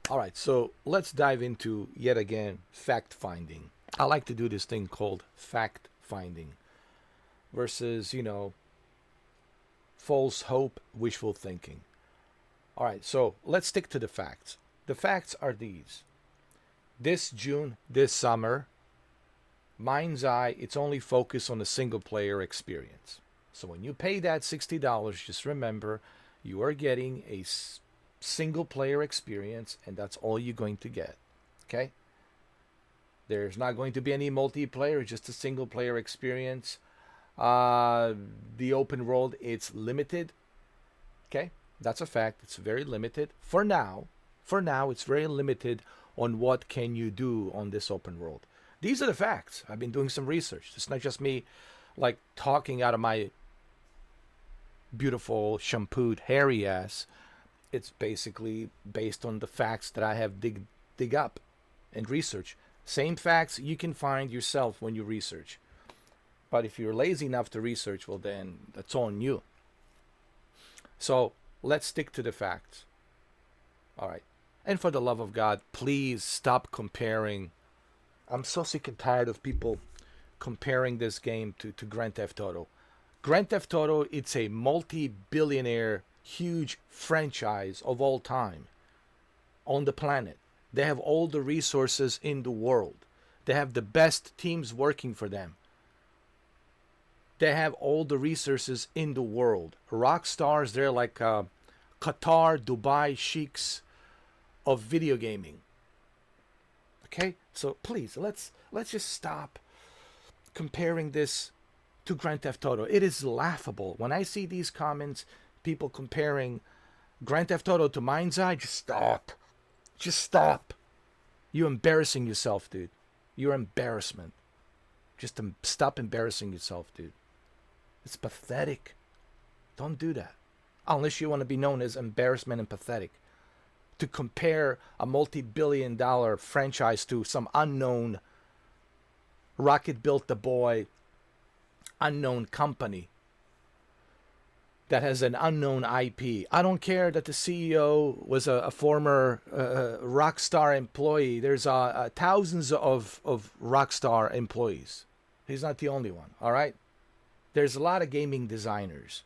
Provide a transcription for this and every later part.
All right, so let's dive into yet again fact finding. I like to do this thing called fact finding versus, false hope, wishful thinking. All right, so let's stick to the facts. The facts are these. This June, this summer, Mindseye, it's only focused on the single player experience. So when you pay that $60, just remember you are getting a single player experience, and that's all you're going to get. Okay? There's not going to be any multiplayer, just a single player experience. The open world, it's limited. Okay? That's a fact. It's very limited. For now, it's very limited on what can you do on this open world. These are the facts. I've been doing some research. It's not just me like talking out of my beautiful shampooed hairy ass. It's basically based on the facts that I have dig up and research. Same facts you can find yourself when you research. But if you're lazy enough to research, well then that's on you. So let's stick to the facts. All right. And for the love of God, please stop comparing. I'm so sick and tired of people comparing this game to Grand Theft Auto. Grand Theft Auto, it's a multi-billionaire, huge franchise of all time on the planet. They have all the resources in the world. They have the best teams working for them. They have all the resources in the world. Rock stars, they're like Qatar, Dubai sheiks of video gaming. Okay? So please, let's just stop comparing this to Grand Theft Auto. It is laughable. When I see these comments, people comparing Grand Theft Auto to Mindseye, just stop. Just stop. You're embarrassing yourself, dude. You're embarrassment. Just stop embarrassing yourself, dude. It's pathetic. Don't do that. Unless you want to be known as embarrassment and pathetic. To compare a multi-billion-dollar franchise to some unknown rocket built the boy unknown company that has an unknown IP. I don't care that the CEO was a former Rockstar employee. There's thousands of Rockstar employees. He's not the only one, all right? There's a lot of gaming designers.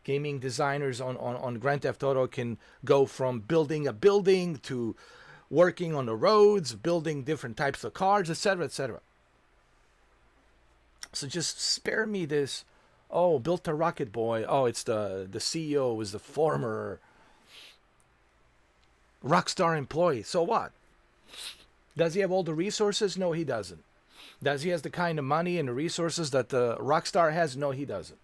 Gaming designers on Grand Theft Auto can go from building a building to working on the roads, building different types of cars, etc., etc. So just spare me this. Oh, built a rocket boy. Oh, it's the CEO was the former Rockstar employee. So what? Does he have all the resources? No, he doesn't. Does he has the kind of money and the resources that the Rockstar has? No, he doesn't.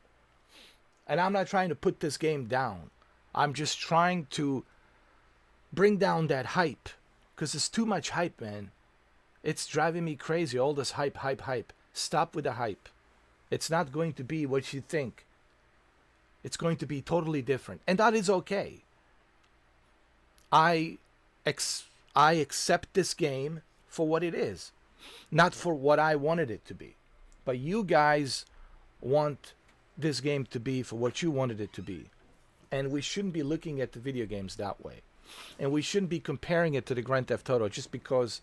And I'm not trying to put this game down. I'm just trying to bring down that hype. Because it's too much hype, man. It's driving me crazy. All this hype, hype, hype. Stop with the hype. It's not going to be what you think. It's going to be totally different. And that is okay. I accept this game for what it is. Not for what I wanted it to be. But you guys want this game to be for what you wanted it to be. And we shouldn't be looking at the video games that way. And we shouldn't be comparing it to the Grand Theft Auto just because,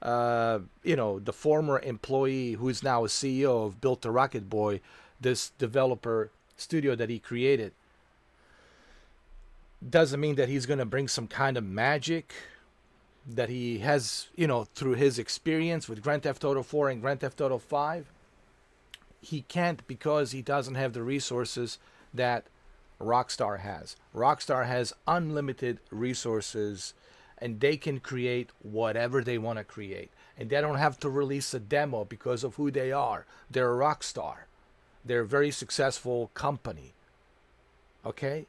the former employee who is now a CEO of Built a Rocket Boy, this developer studio that he created, doesn't mean that he's going to bring some kind of magic that he has, through his experience with Grand Theft Auto 4 and Grand Theft Auto 5. He can't because he doesn't have the resources that Rockstar has. Rockstar has unlimited resources and they can create whatever they want to create. And they don't have to release a demo because of who they are. They're a Rockstar. They're a very successful company. Okay?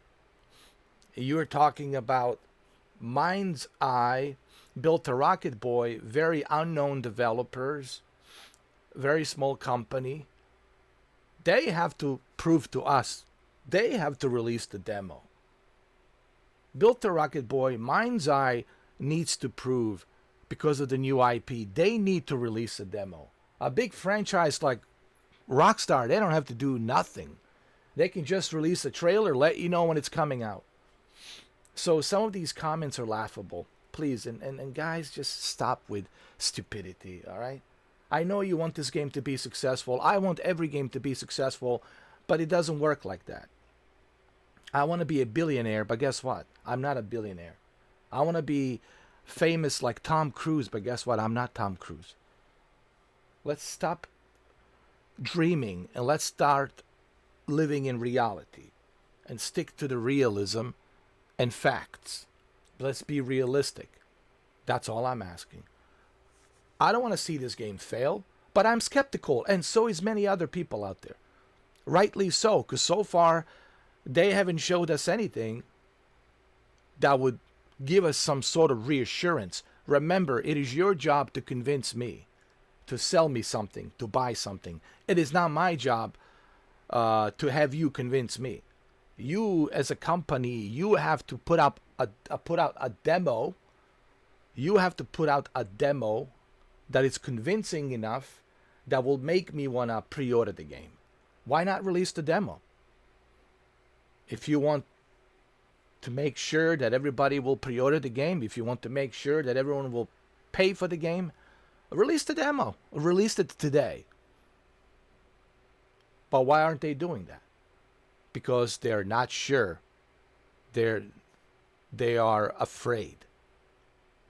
You're talking about Mindseye, Built a Rocket Boy, very unknown developers, very small company. They have to prove to us. They have to release the demo. Built a Rocket Boy, Mindseye needs to prove because of the new IP. They need to release a demo. A big franchise like Rockstar, they don't have to do nothing. They can just release a trailer, let you know when it's coming out. So some of these comments are laughable. please, and guys, just stop with stupidity, all right? I know you want this game to be successful. I want every game to be successful, but it doesn't work like that. I want to be a billionaire, but guess what? I'm not a billionaire. I want to be famous like Tom Cruise, but guess what? I'm not Tom Cruise. Let's stop dreaming and let's start living in reality and stick to the realism and facts. Let's be realistic. That's all I'm asking. I don't want to see this game fail, but I'm skeptical, and so is many other people out there. Rightly so, because so far they haven't showed us anything that would give us some sort of reassurance. Remember, it is your job to convince me, to sell me something, to buy something. It is not my job to have you convince me. You, as a company, you have to put out a demo. You have to put out a demo that is convincing enough that will make me want to pre-order the game. Why not release the demo? If you want to make sure that everybody will pre-order the game, if you want to make sure that everyone will pay for the game, release the demo. Release it today. But why aren't they doing that? Because they're not sure. They are afraid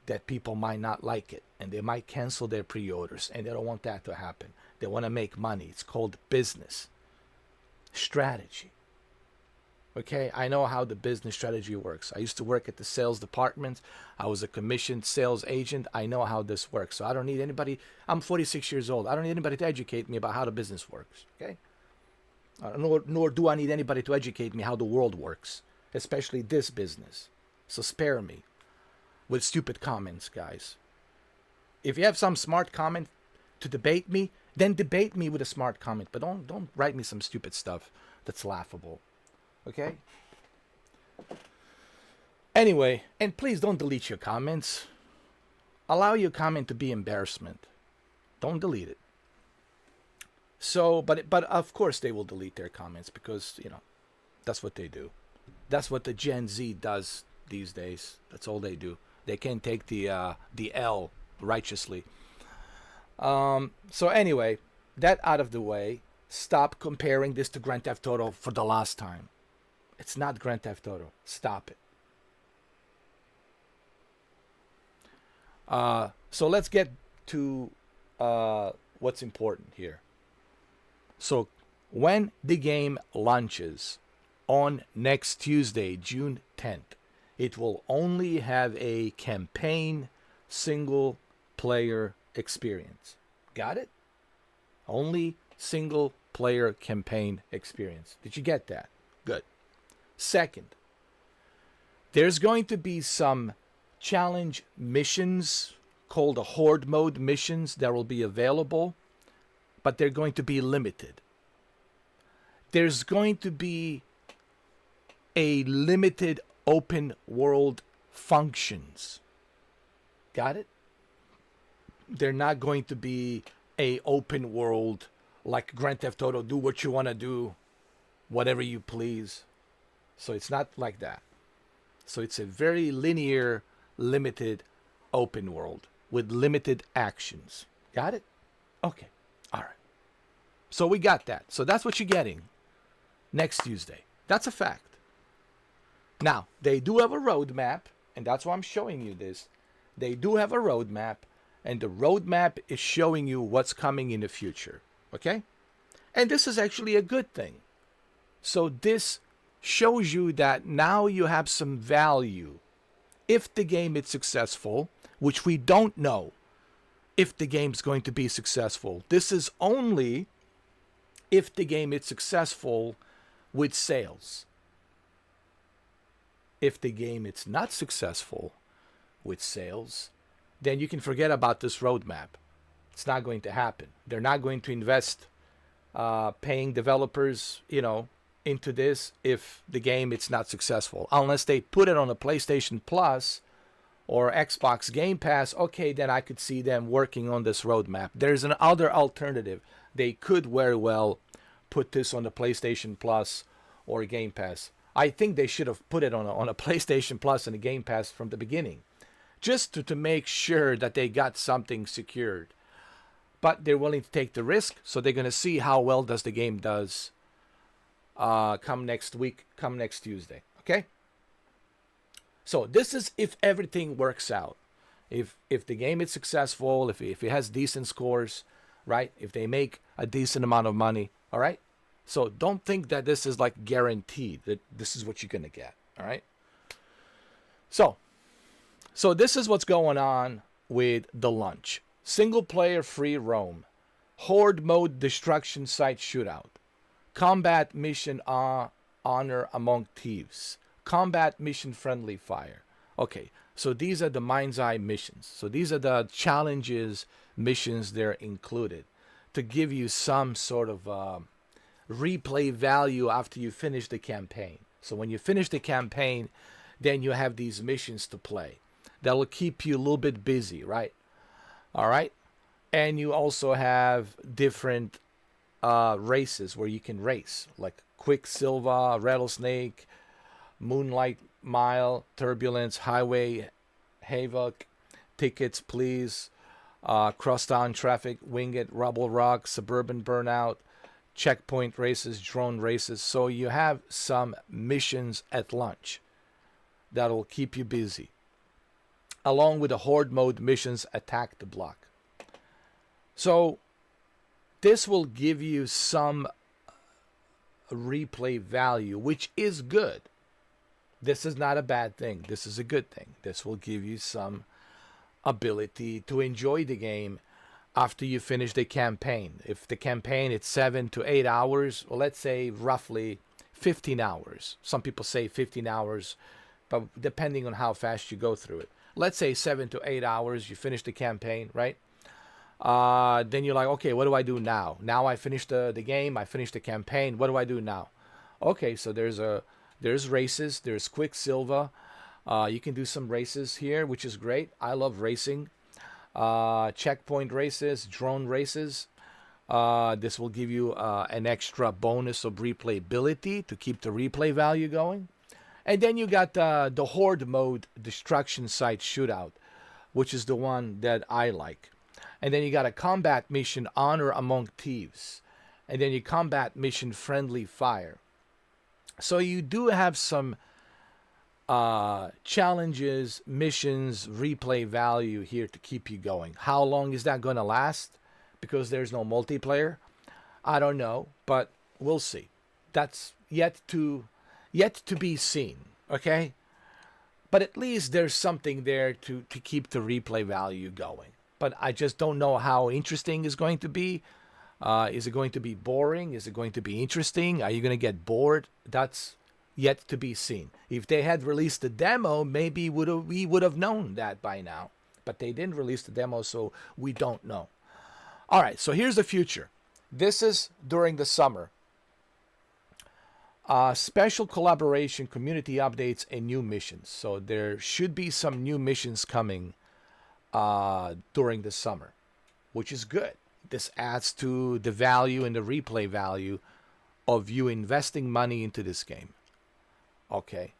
that people might not like it and they might cancel their pre-orders, and they don't want that to happen. They want to make money. It's called business strategy. Okay, I know how the business strategy works. I used to work at the sales department. I was a commissioned sales agent. I know how this works. So I don't need anybody. I'm 46 years old. I don't need anybody to educate me about how the business works. Okay? Nor do I need anybody to educate me how the world works, especially this business. So spare me with stupid comments, guys. If you have some smart comment to debate me, then debate me with a smart comment. But don't write me some stupid stuff that's laughable. Okay? Anyway, and please don't delete your comments. Allow your comment to be embarrassment. Don't delete it. So, but of course they will delete their comments because, that's what they do. That's what the Gen Z does these days. That's all they do. They can't take the L righteously. So anyway, that out of the way, stop comparing this to Grand Theft Auto for the last time. It's not Grand Theft Auto. Stop it. So let's get to what's important here. So when the game launches on next Tuesday, June 10th, it will only have a campaign single player experience. Got it? Only single player campaign experience. Did you get that? Good. Second, there's going to be some challenge missions called the Horde mode missions that will be available, but they're going to be limited. There's going to be a limited open world functions. Got it? They're not going to be a open world like Grand Theft Auto, do what you want to do, whatever you please. So it's not like that. So it's a very linear, limited open world with limited actions. Got it? Okay. All right. So we got that. So that's what you're getting next Tuesday. That's a fact. Now, they do have a roadmap, and that's why I'm showing you this. They do have a roadmap, and the roadmap is showing you what's coming in the future. Okay? And this is actually a good thing. So this shows you that now you have some value. If the game is successful, which we don't know if the game's going to be successful. This is only if the game is successful with sales. If the game is not successful with sales, then you can forget about this roadmap. It's not going to happen. They're not going to invest paying developers, into this if the game is not successful. Unless they put it on a PlayStation Plus or Xbox Game Pass, okay, then I could see them working on this roadmap. There's an other alternative. They could very well put this on the PlayStation Plus or Game Pass. I think they should have put it on a PlayStation Plus and a Game Pass from the beginning. just to make sure that they got something secured. But they're willing to take the risk, so they're going to see how well does the game does come next week, come next Tuesday. Okay? So this is if everything works out. If the game is successful, if it has decent scores, right? If they make a decent amount of money, all right? So don't think that this is like guaranteed that this is what you're going to get, all right? So this is what's going on with the launch. Single player free roam, horde mode destruction site shootout, combat mission honor among thieves, combat mission friendly fire. Okay, so these are the Mindseye missions. So these are the challenges missions they're included to give you some sort of replay value after you finish the campaign. So when you finish the campaign, then you have these missions to play. That'll keep you a little bit busy, right? All right. And you also have different races where you can race, like Quicksilver, Rattlesnake, Moonlight Mile, Turbulence, Highway Havoc, Tickets Please, Crosstown Traffic, Winged, Rubble Rock, Suburban Burnout, Checkpoint Races, Drone Races. So you have some missions at launch that'll keep you busy, along with the horde mode missions, Attack the Block. So this will give you some replay value, which is good. This is not a bad thing. This is a good thing. This will give you some ability to enjoy the game after you finish the campaign. If the campaign is 7 to 8 hours, well, let's say roughly 15 hours. Some people say 15 hours, but depending on how fast you go through it. Let's say 7 to 8 hours, you finish the campaign, right? Then you're like, okay, what do I do now? Now I finished the game, I finished the campaign. What do I do now? Okay, so there's races, there's Quicksilver. You can do some races here, which is great. I love racing. Checkpoint races, drone races. This will give you an extra bonus of replayability to keep the replay value going. And then you got the horde mode destruction site shootout, which is the one that I like. And then you got a combat mission, honor among thieves. And then you combat mission, friendly fire. So you do have some challenges, missions, replay value here to keep you going. How long is that going to last? Because there's no multiplayer? I don't know, but we'll see. That's yet to be seen, okay? But at least there's something there to keep the replay value going. But I just don't know how interesting it's going to be. Is it going to be boring? Is it going to be interesting? Are you going to get bored? That's yet to be seen. If they had released the demo, maybe we would have known that by now. But they didn't release the demo, so we don't know. All right, so here's the future. This is during the summer. Special collaboration, community updates, and new missions. So there should be some new missions coming during the summer, which is good. This adds to the value and the replay value of you investing money into this game. Okay.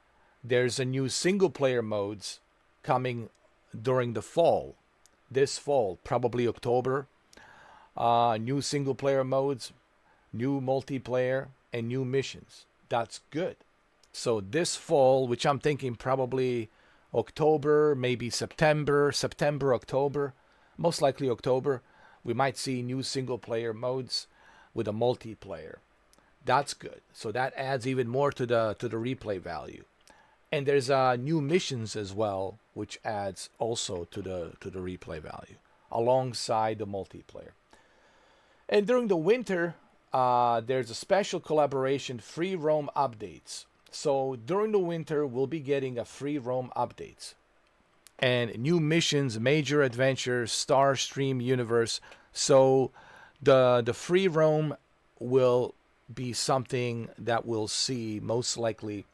There's a new single player modes coming during the fall. This fall, probably October. New single player modes, new multiplayer, and new missions. That's good. So this fall, which I'm thinking probably October, maybe September, October, most likely October, we might see new single player modes with a multiplayer. That's good. So that adds even more to the replay value. And there's new missions as well, which adds also to the replay value alongside the multiplayer. And during the winter, there's a special collaboration, free roam updates. So during the winter, we'll be getting a free roam updates and new missions, major adventures, Star Stream universe. So the free roam will be something that we'll see most likely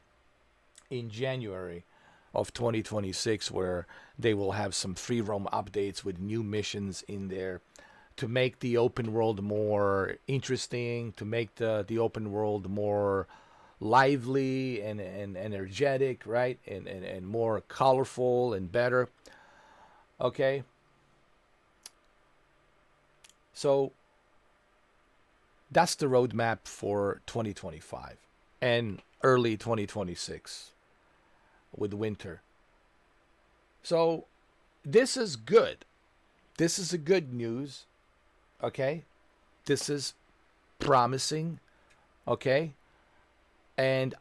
in January of 2026, where they will have some free roam updates with new missions in there to make the open world more interesting, to make the open world more lively and energetic, right? And more colorful and better. Okay? So that's the roadmap for 2025 and early 2026 with winter. So this is good. This is a good news. Okay? This is promising. Okay? And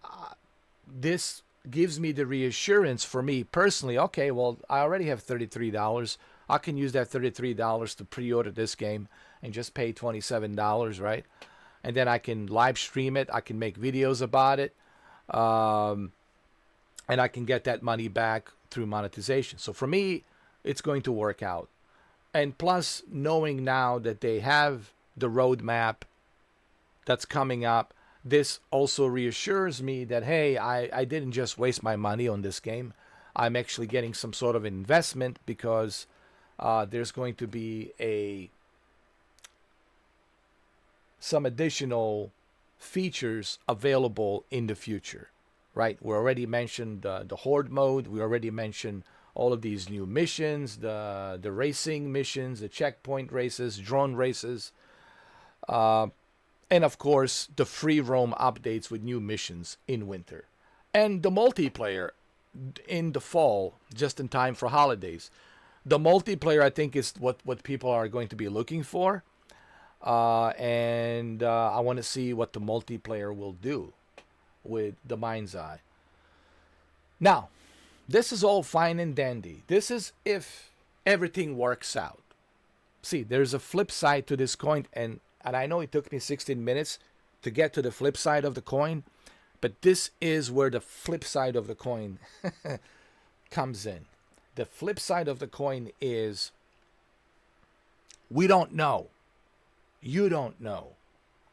this gives me the reassurance for me personally. Okay, well, I already have $33. I can use that $33 to pre-order this game and just pay $27, right? And then I can live stream it. I can make videos about it. And I can get that money back through monetization. So for me, it's going to work out. And plus, knowing now that they have the roadmap that's coming up, this also reassures me that, hey, I didn't just waste my money on this game. I'm actually getting some sort of investment because there's going to be some additional features available in the future, right? We already mentioned the horde mode. We already mentioned all of these new missions, the racing missions, the checkpoint races, drone races, and of course the free roam updates with new missions in winter, and the multiplayer in the fall, just in time for holidays. The multiplayer, I think, is what people are going to be looking for. And I want to see what the multiplayer will do with the Mindseye. Now, this is all fine and dandy. This is if everything works out. See, there's a flip side to this coin, and I know it took me 16 minutes to get to the flip side of the coin, but this is where the flip side of the coin comes in. The flip side of the coin is we don't know. You don't know.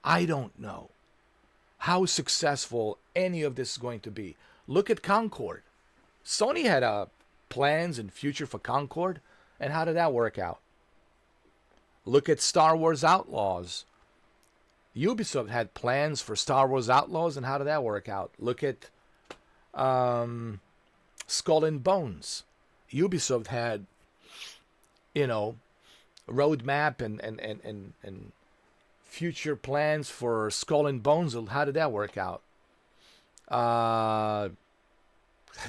I don't know how successful any of this is going to be. Look at Concord. Sony had plans and future for Concord, and how did that work out? Look at Star Wars Outlaws. Ubisoft had plans for Star Wars Outlaws, and how did that work out? Look at Skull and Bones. Ubisoft had, roadmap and future plans for Skull and Bones. How did that work out?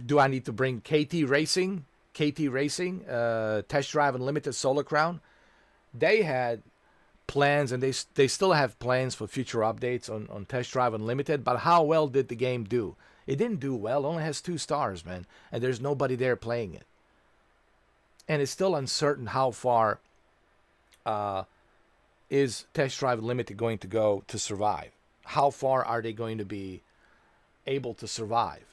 Do I need to bring KT Racing? Test Drive Unlimited Solar Crown. They had plans, and they still have plans for future updates on Test Drive Unlimited. But how well did the game do? It didn't do well. It only has 2 stars, man. And there's nobody there playing it. And it's still uncertain how far is Test Drive Unlimited going to go to survive. How far are they going to be able to survive?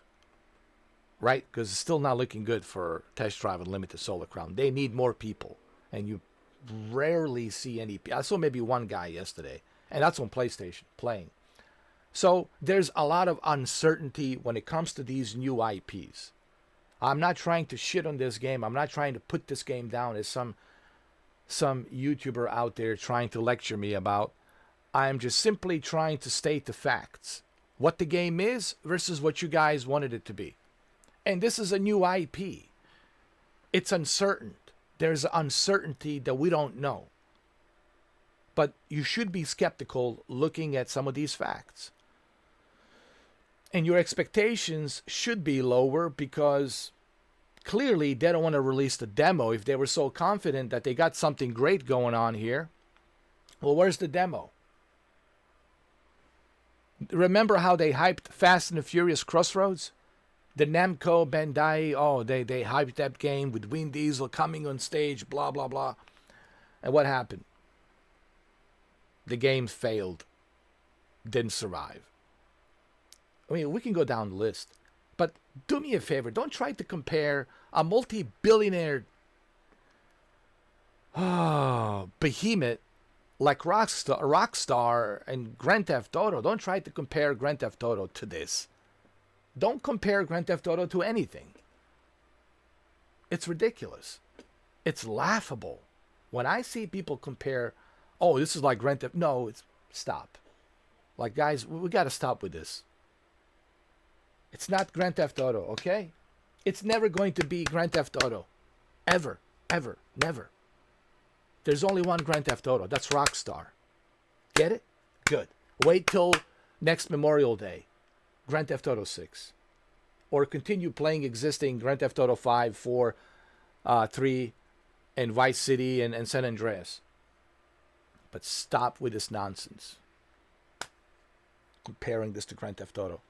Right? Because it's still not looking good for Test Drive Unlimited Solar Crown. They need more people. And you rarely see any. I saw maybe one guy yesterday. And that's on PlayStation playing. So there's a lot of uncertainty when it comes to these new IPs. I'm not trying to shit on this game. I'm not trying to put this game down as some YouTuber out there trying to lecture me about. I'm just simply trying to state the facts. What the game is versus what you guys wanted it to be. And this is a new IP. It's uncertain. There's uncertainty that we don't know. But you should be skeptical looking at some of these facts. And your expectations should be lower because clearly they don't want to release the demo if they were so confident that they got something great going on here. Well, where's the demo? Remember how they hyped Fast and the Furious Crossroads? The Namco Bandai, they hyped that game with Vin Diesel coming on stage, blah, blah, blah. And what happened? The game failed. Didn't survive. I mean, we can go down the list. But do me a favor. Don't try to compare a multi-billionaire behemoth like Rockstar and Grand Theft Auto. Don't try to compare Grand Theft Auto to this. Don't compare Grand Theft Auto to anything. It's ridiculous. It's laughable. When I see people compare, oh, this is like Grand Theft. No, stop. Like, guys, we got to stop with this. It's not Grand Theft Auto, okay? It's never going to be Grand Theft Auto. Ever. Ever. Never. There's only one Grand Theft Auto. That's Rockstar. Get it? Good. Wait till next Memorial Day. Grand Theft Auto 6. Or continue playing existing Grand Theft Auto 5, 4, 3, and Vice City and San Andreas. But stop with this nonsense. Comparing this to Grand Theft Auto.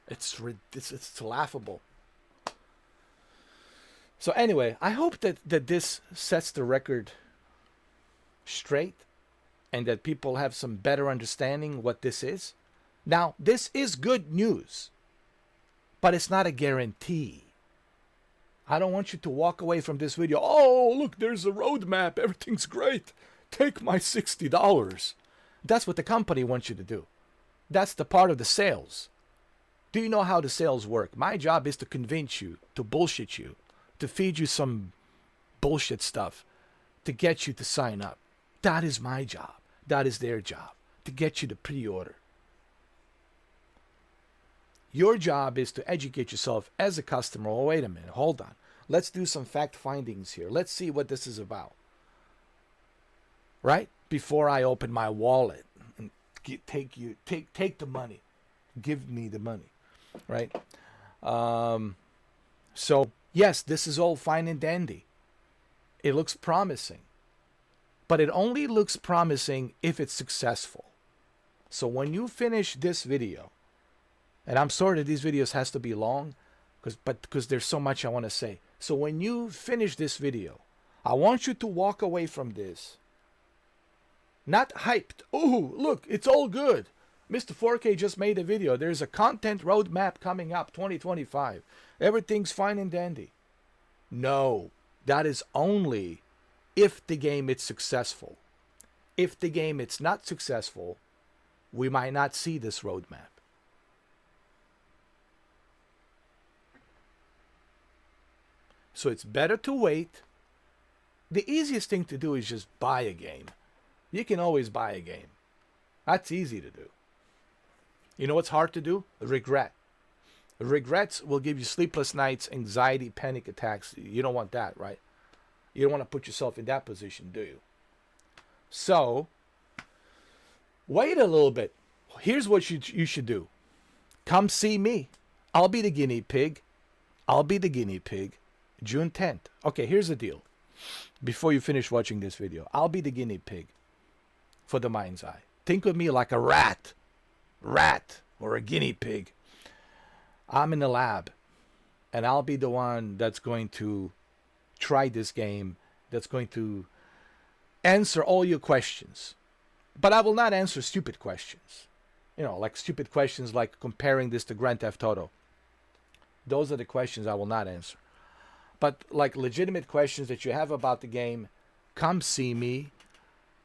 It's laughable. So anyway, I hope that this sets the record straight and that people have some better understanding what this is. Now, this is good news, but it's not a guarantee. I don't want you to walk away from this video. Oh, look, there's a roadmap. Everything's great. Take my $60. That's what the company wants you to do. That's the part of the sales. Do you know how the sales work? My job is to convince you, to bullshit you, to feed you some bullshit stuff, to get you to sign up. That is my job. That is their job, to get you to pre-order. Your job is to educate yourself as a customer. Oh, wait a minute. Hold on. Let's do some fact findings here. Let's see what this is about. Right? Before I open my wallet and take the money. Give me the money. Right? So, yes, this is all fine and dandy. It looks promising. But it only looks promising if it's successful. So when you finish this video, and I'm sorry that these videos has to be long, because there's so much I want to say. So when you finish this video, I want you to walk away from this not hyped. Oh, look, it's all good. Mr. 4K just made a video. There's a content roadmap coming up 2025. Everything's fine and dandy. No, that is only if the game is successful. If the game is not successful, we might not see this roadmap. So it's better to wait. The easiest thing to do is just buy a game. You can always buy a game. That's easy to do. You know what's hard to do? Regret. Regrets will give you sleepless nights, anxiety, panic attacks. You don't want that, right? You don't want to put yourself in that position, do you? So, wait a little bit. Here's what you should do. Come see me. I'll be the guinea pig. I'll be the guinea pig. June 10th. Okay, here's the deal. Before you finish watching this video, I'll be the guinea pig for the Mindseye. Think of me like a rat or a guinea pig. I'm in the lab, and I'll be the one that's going to try this game, that's going to answer all your questions. But I will not answer stupid questions. You know, like stupid questions like comparing this to Grand Theft Auto. Those are the questions I will not answer. But like legitimate questions that you have about the game, come see me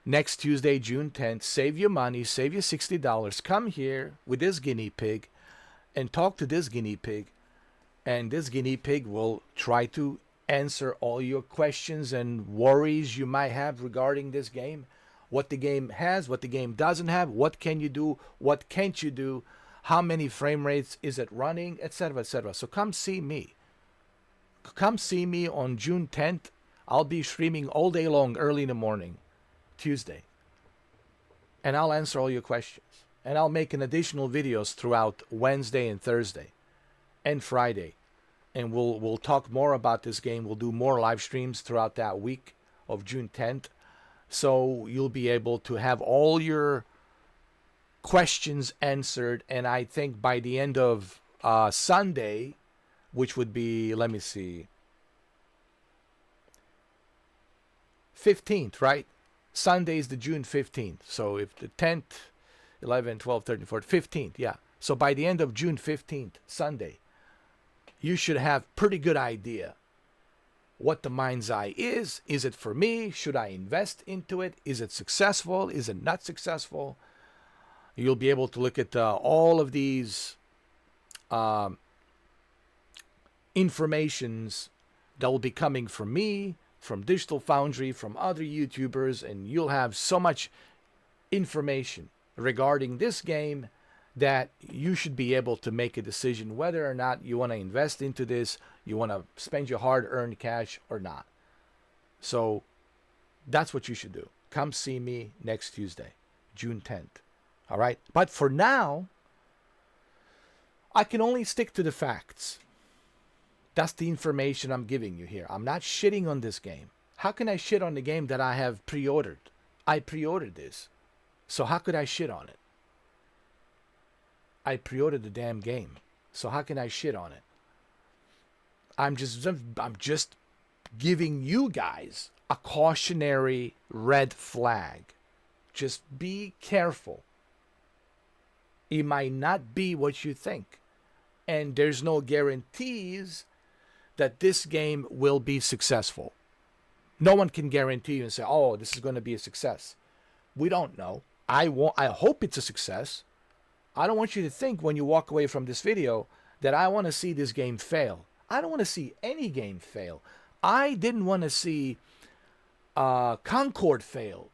next Tuesday, June 10th. Save your money, save your $60. Come here with this guinea pig and talk to this guinea pig. And this guinea pig will try to answer all your questions and worries you might have regarding this game. What the game has, what the game doesn't have, what can you do, what can't you do, how many frame rates is it running, etc., etc. So come see me. Come see me on June 10th. I'll be streaming all day long, early in the morning, Tuesday. And I'll answer all your questions. And I'll make an additional videos throughout Wednesday and Thursday and Friday. And we'll talk more about this game. We'll do more live streams throughout that week of June 10th. So you'll be able to have all your questions answered. And I think by the end of Sunday, which would be, let me see, 15th, right? Sunday is the June 15th. So if the 10th, 11, 12, 13, 14, 15th, yeah. So by the end of June 15th, Sunday, you should have pretty good idea what the Mindseye is. Is it for me? Should I invest into it? Is it successful? Is it not successful? You'll be able to look at all of these informations that will be coming from me, from Digital Foundry, from other YouTubers, and you'll have so much information regarding this game that you should be able to make a decision whether or not you want to invest into this, you want to spend your hard-earned cash or not. So that's what you should do. Come see me next Tuesday, June 10th. All right? But for now, I can only stick to the facts. That's the information I'm giving you here. I'm not shitting on this game. How can I shit on the game that I have pre-ordered? I pre-ordered this. So how could I shit on it? I pre-ordered the damn game. So how can I shit on it? I'm just giving you guys a cautionary red flag. Just be careful. It might not be what you think. And there's no guarantees that this game will be successful. No one can guarantee you and say, oh, this is going to be a success. We don't know. I hope it's a success. I don't want you to think when you walk away from this video that I want to see this game fail. I don't want to see any game fail. I didn't want to see Concord fail.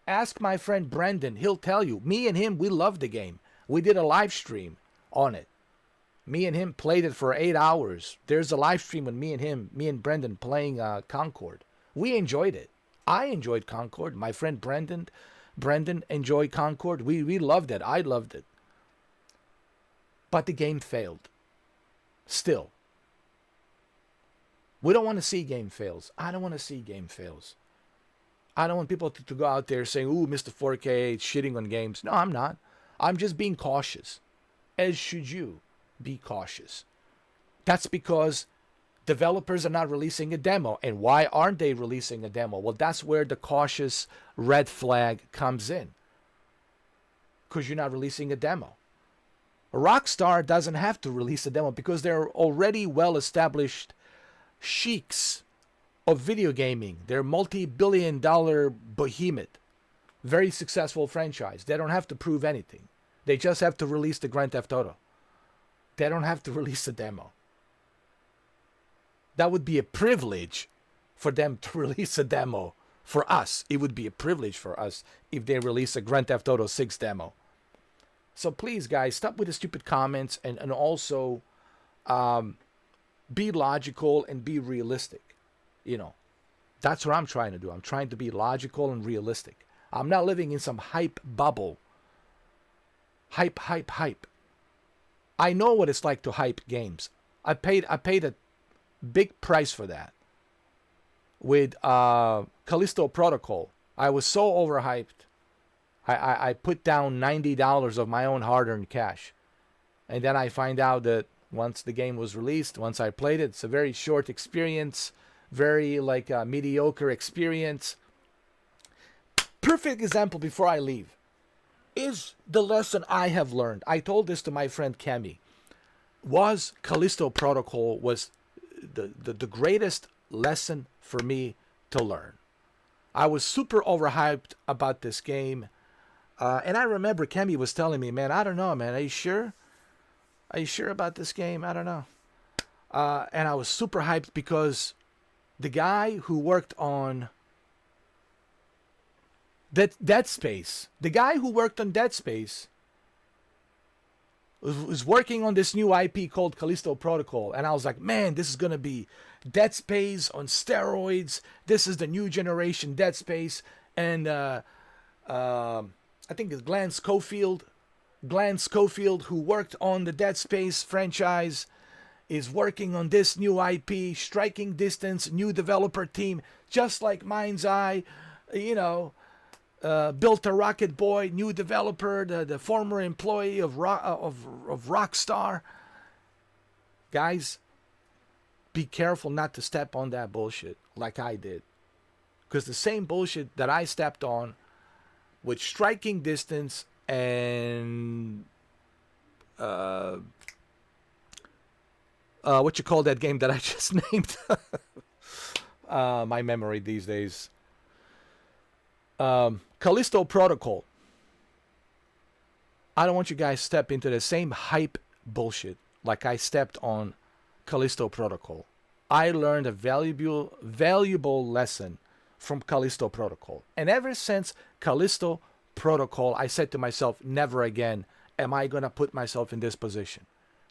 Ask my friend Brendan. He'll tell you. Me and him, we loved the game. We did a live stream on it. Me and him played it for 8 hours. There's a live stream with me and Brendan playing Concord. We enjoyed it. I enjoyed Concord. My friend Brendan enjoyed Concord. We loved it. I loved it. But the game failed. Still. We don't want to see game fails. I don't want to see game fails. I don't want people to go out there saying, ooh, Mr. 4K, shitting on games. No, I'm not. I'm just being cautious. As should you be cautious. That's because developers are not releasing a demo. And why aren't they releasing a demo? Well, that's where the cautious red flag comes in. Because you're not releasing a demo. Rockstar doesn't have to release a demo because they're already well-established sheiks of video gaming. They're multi-billion-dollar behemoth. Very successful franchise. They don't have to prove anything. They just have to release the Grand Theft Auto. They don't have to release a demo. That would be a privilege for them to release a demo. For us, it would be a privilege for us if they release a Grand Theft Auto 6 demo. So please, guys, stop with the stupid comments and also be logical and be realistic. You know, that's what I'm trying to do. I'm trying to be logical and realistic. I'm not living in some hype bubble. Hype. I know what it's like to hype games. I paid a big price for that. With Callisto Protocol, I was so overhyped. I put down $90 of my own hard-earned cash. And then I find out that once the game was released, once I played it, it's a very short experience, very mediocre experience. Perfect example before I leave is the lesson I have learned. I told this to my friend Kemi. Was Callisto Protocol was the greatest lesson for me to learn. I was super overhyped about this game. And I remember Kemi was telling me, man, I don't know, man. Are you sure? Are you sure about this game? I don't know. And I was super hyped because the guy who worked on Dead Space, was working on this new IP called Callisto Protocol. And I was like, man, this is going to be Dead Space on steroids. This is the new generation Dead Space. And I think it's Glenn Schofield, who worked on the Dead Space franchise, is working on this new IP, Striking Distance, new developer team, just like Mindseye, built a Rocket Boy, new developer, the former employee of Rockstar. Guys, be careful not to step on that bullshit like I did. Because the same bullshit that I stepped on with Striking Distance and what you call that game that I just named? My memory these days. Callisto Protocol. I don't want you guys to step into the same hype bullshit like I stepped on Callisto Protocol. I learned a valuable lesson from Callisto Protocol. And ever since Callisto Protocol, I said to myself, never again am I going to put myself in this position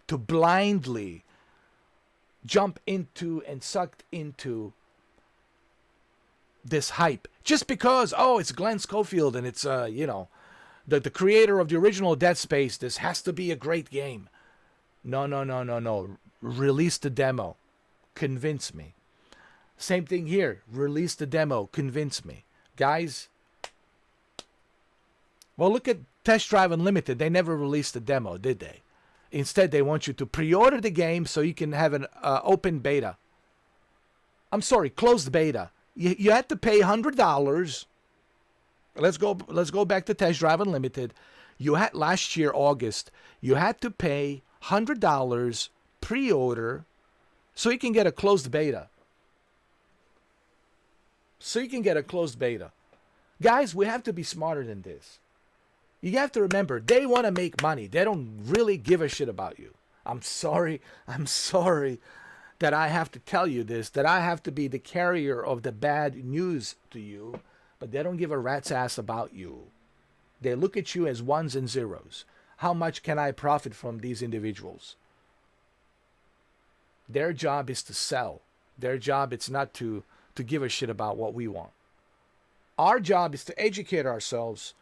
to blindly jump into and sucked into this hype just because, oh, it's Glenn Schofield and it's the creator of the original Dead Space. This has to be a great game. No, no, no, no, no. Release the demo. Convince me. Same thing here. Release the demo. Convince me. Guys, well, look at Test Drive Unlimited. They never released the demo, did they? Instead, they want you to pre-order the game so you can have an open beta. I'm sorry, closed beta. You had to pay $100. Let's go back to Test Drive Unlimited. You had last year, August, you had to pay $100 pre-order so you can get a closed beta. Guys, we have to be smarter than this. You have to remember, they want to make money. They don't really give a shit about you. I'm sorry that I have to tell you this, that I have to be the carrier of the bad news to you, but they don't give a rat's ass about you. They look at you as ones and zeros. How much can I profit from these individuals? Their job is to sell. Their job is not to give a shit about what we want. Our job is to educate ourselves,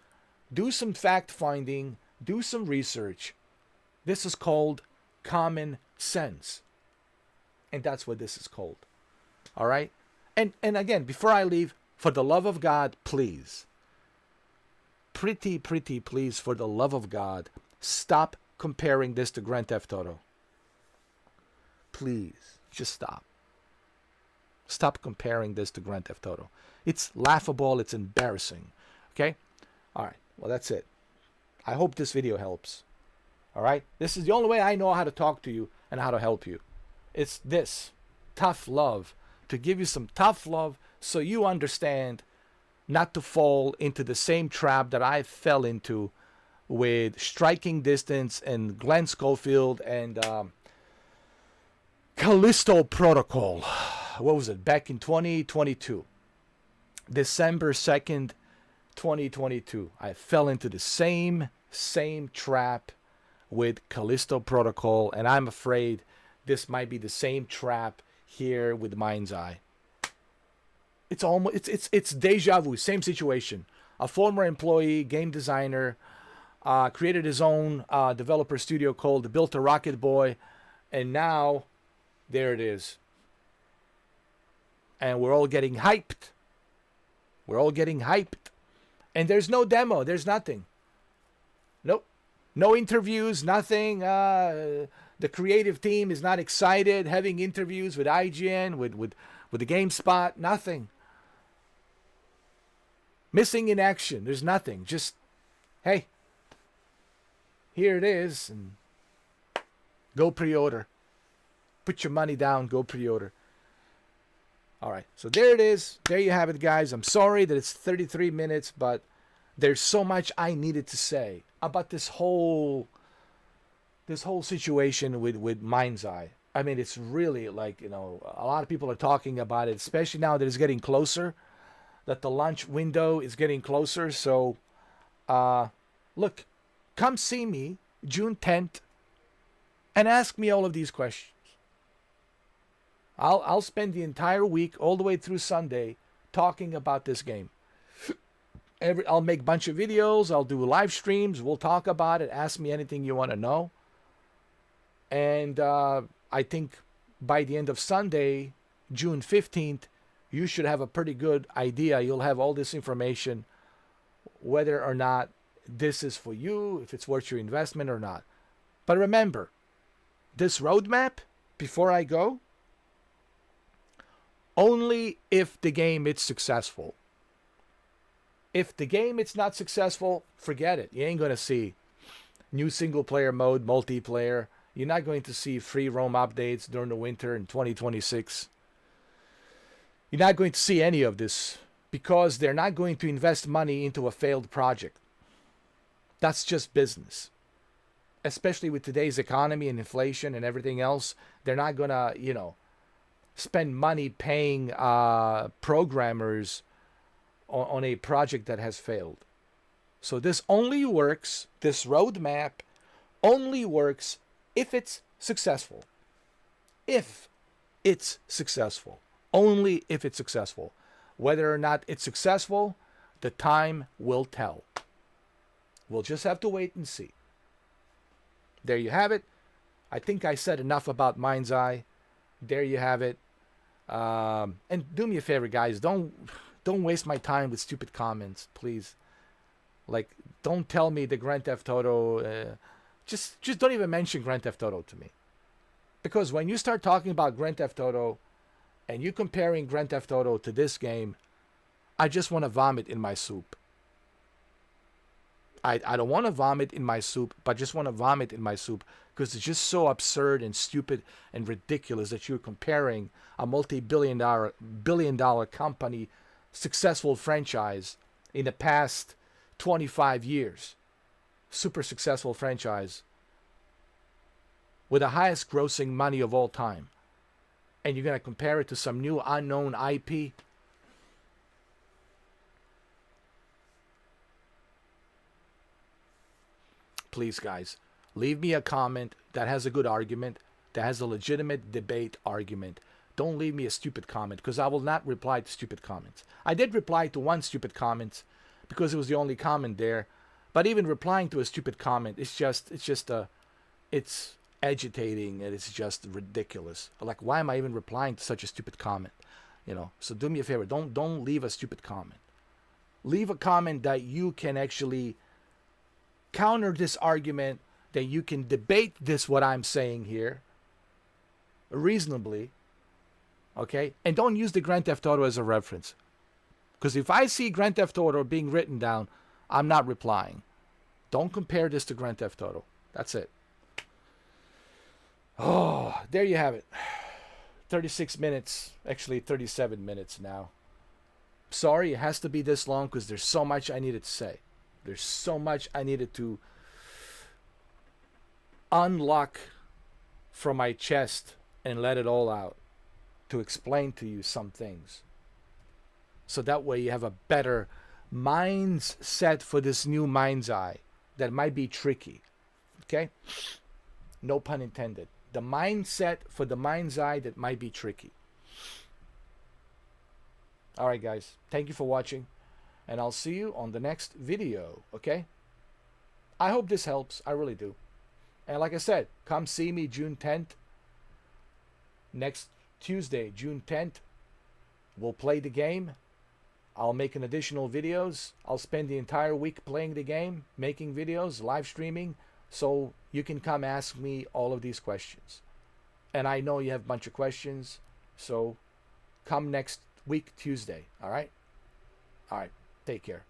do some fact finding, do some research. This is called common sense. And that's what this is called. All right? And again, before I leave, for the love of God, please. Pretty please, for the love of God, stop comparing this to Grand Theft Auto. Please, just stop. Stop comparing this to Grand Theft Auto. It's laughable. It's embarrassing. Okay? All right. Well, that's it. I hope this video helps. All right? This is the only way I know how to talk to you and how to help you. It's this. Tough love. To give you some tough love so you understand not to fall into the same trap that I fell into with Striking Distance and Glenn Schofield and Callisto Protocol. What was it? Back in 2022. December 2nd, 2022. I fell into the same trap with Callisto Protocol, and I'm afraid this might be the same trap here with Mindseye. It's almost it's deja vu, same situation. A former employee, game designer, created his own developer studio called Built a Rocket Boy, and now there it is. And we're all getting hyped. And there's no demo. There's nothing. Nope. No interviews, nothing. The creative team is not excited having interviews with IGN, with the GameSpot. Nothing. Missing in action. There's nothing. Just, hey, here it is. And go pre-order. Put your money down. Go pre-order. All right, so there it is. There you have it, guys. I'm sorry that it's 33 minutes, but there's so much I needed to say about this whole situation with Mindseye. I mean, it's really like, a lot of people are talking about it, especially now that it's getting closer, that the launch window is getting closer. So, look, come see me June 10th and ask me all of these questions. I'll spend the entire week, all the way through Sunday, talking about this game. I'll make a bunch of videos. I'll do live streams. We'll talk about it. Ask me anything you want to know. And I think by the end of Sunday, June 15th, you should have a pretty good idea. You'll have all this information, whether or not this is for you, if it's worth your investment or not. But remember, this roadmap, before I go, only if the game is successful. If the game is not successful, forget it. You ain't going to see new single player mode, multiplayer. You're not going to see free roam updates during the winter in 2026. You're not going to see any of this because they're not going to invest money into a failed project. That's just business. Especially with today's economy and inflation and everything else, they're not going to, spend money paying programmers on a project that has failed. So this only works, this roadmap only works if it's successful. If it's successful. Only if it's successful. Whether or not it's successful, the time will tell. We'll just have to wait and see. There you have it. I think I said enough about Mindseye. There you have it. And do me a favor, guys. Don't waste my time with stupid comments, please. Like, don't tell me the Grand Theft Auto. Just don't even mention Grand Theft Auto to me. Because when you start talking about Grand Theft Auto and you comparing Grand Theft Auto to this game, I just want to vomit in my soup. I don't want to vomit in my soup, but I just want to vomit in my soup because it's just so absurd and stupid and ridiculous that you're comparing a multi-billion dollar company, successful franchise in the past 25 years, super successful franchise with the highest grossing money of all time, and you're going to compare it to some new unknown IP. Please, guys, leave me a comment that has a good argument, that has a legitimate debate argument. Don't leave me a stupid comment, because I will not reply to stupid comments. I did reply to one stupid comment because it was the only comment there, but even replying to a stupid comment, it's agitating and it's just ridiculous. Like, why am I even replying to such a stupid comment? You know, so do me a favor, don't leave a stupid comment. Leave a comment that you can actually counter this argument, that you can debate this, what I'm saying here, reasonably, okay? And don't use the Grand Theft Auto as a reference. Because if I see Grand Theft Auto being written down, I'm not replying. Don't compare this to Grand Theft Auto. That's it. Oh, there you have it. 36 minutes, actually 37 minutes now. Sorry, it has to be this long because there's so much I needed to say. There's so much I needed to unlock from my chest and let it all out to explain to you some things. So that way you have a better mindset for this new Mindseye that might be tricky. Okay? No pun intended. The mindset for the Mindseye that might be tricky. Alright, guys. Thank you for watching. And I'll see you on the next video, okay? I hope this helps. I really do. And like I said, come see me June 10th. Next Tuesday, June 10th. We'll play the game. I'll make an additional videos. I'll spend the entire week playing the game, making videos, live streaming. So you can come ask me all of these questions. And I know you have a bunch of questions. So come next week, Tuesday. All right? All right. Take care.